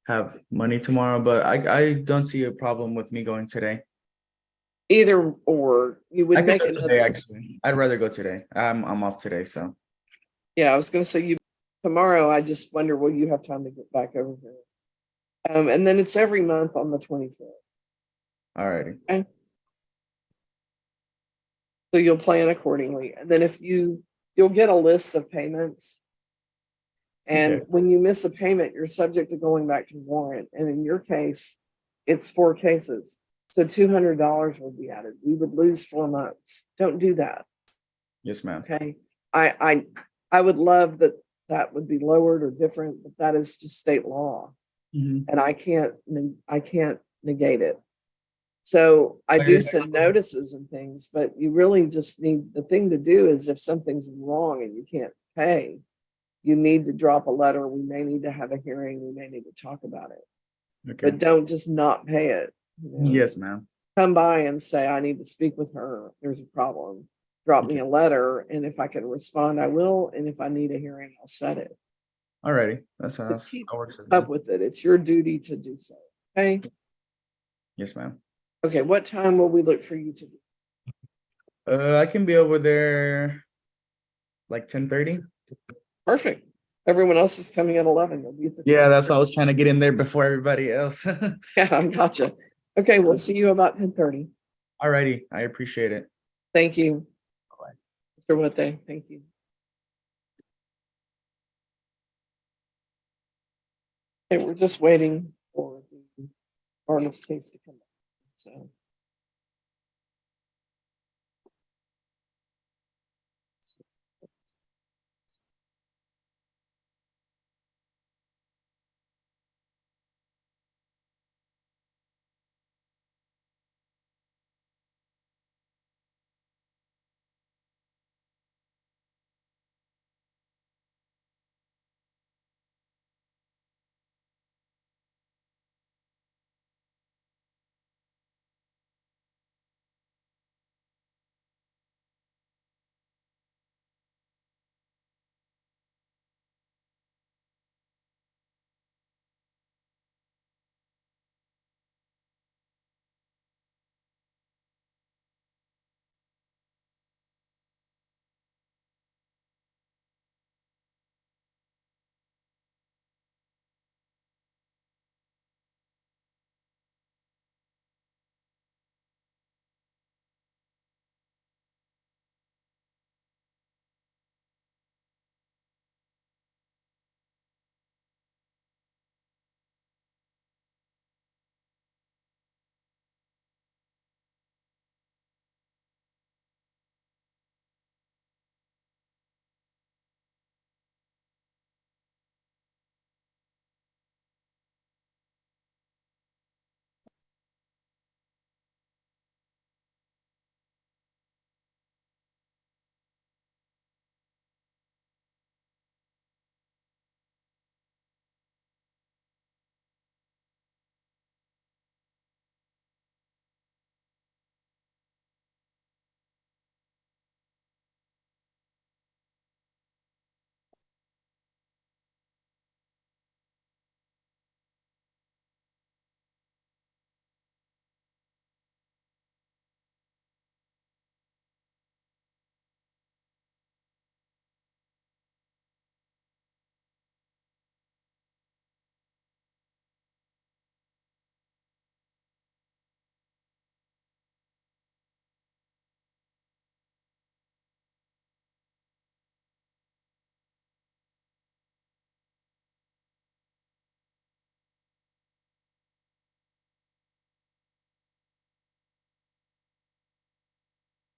have money tomorrow. But I don't see a problem with me going today. Either or, you would I could make go another. today actually. I'd rather go today. I'm off today, so. Yeah, I was going to say tomorrow. I just wonder, will you have time to get back over here? And then it's every month on the 25th. All righty. Okay. So you'll plan accordingly. And then you'll get a list of payments. And Okay. when you miss a payment, you're subject to going back to warrant. And in your case, it's 4 cases. So $200 would be added. We would lose 4 months. Don't do that. Yes, ma'am. Okay. I would love that would be lowered or different, but that is just state law. Mhm. And I can't negate it. So I do send notices and things, but you really just need, the thing to do is if something's wrong and you can't pay, you need to drop a letter. We may need to have a hearing. We may need to talk about it, Okay. but don't just not pay it. Yes, ma'am. Come by and say, I need to speak with her. There's a problem. Drop me a letter. And if I can respond, I will. And if I need a hearing, I'll set it. All righty. That But sounds keep that works with up me. with it. It's your duty to do so. Okay. Yes, ma'am. Okay. What time will we look for you to be? I can be over there like 10:30. Perfect. Everyone else is coming at 11. You'll be at the Yeah, that's why I was trying to get in there before everybody else. Yeah, I gotcha. Okay, we'll see you about 10:30. All righty. I appreciate it. Thank you. Bye. Mr. Wate, thank you. Okay, we're just waiting for the Barnes case to come back. So.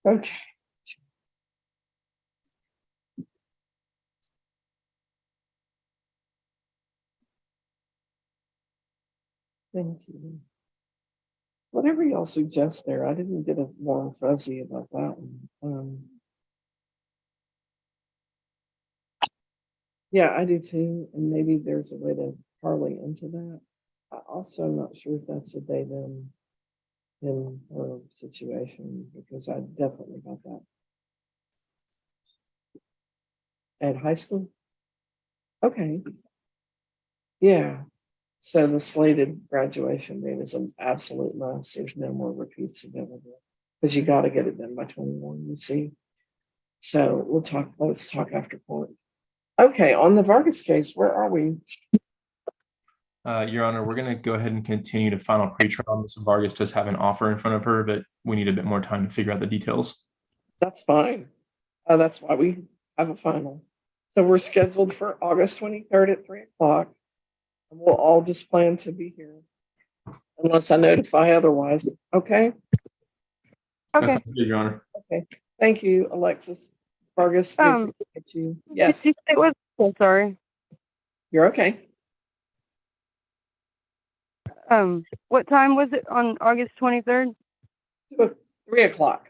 Okay. Thank you. Whatever y'all suggest there, I didn't get a warm fuzzy about that one. Yeah, I do too, and maybe there's a way to parlay into that. I also not sure if that's a day then in her situation, because I definitely got that. At high school? Okay. Yeah. So the slated graduation date is an absolute must. There's no more repeats available. Because you got to get it done by 21, you see. So let's talk after court. Okay, on the Vargas case, where are we? Your Honor, we're going to go ahead and continue to final pretrial. Ms. Vargas does have an offer in front of her, but we need a bit more time to figure out the details. That's fine. That's why we have a final. So we're scheduled for August 23rd at 3:00. And we'll all just plan to be here unless I notify otherwise. Okay. That Okay. sounds good, Your Honor. Okay. Thank you, Alexis Vargas. We appreciate you. Yes, It was. So sorry. you're okay. What time was it on August 23rd? 3:00.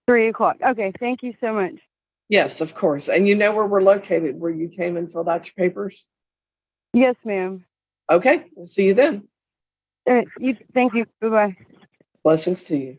3:00. Okay. Thank you so much. Yes, of course. And you know where we're located, where you came and filled out your papers? Yes, ma'am. Okay, we'll see you then. Thank you. Bye bye. Blessings to you.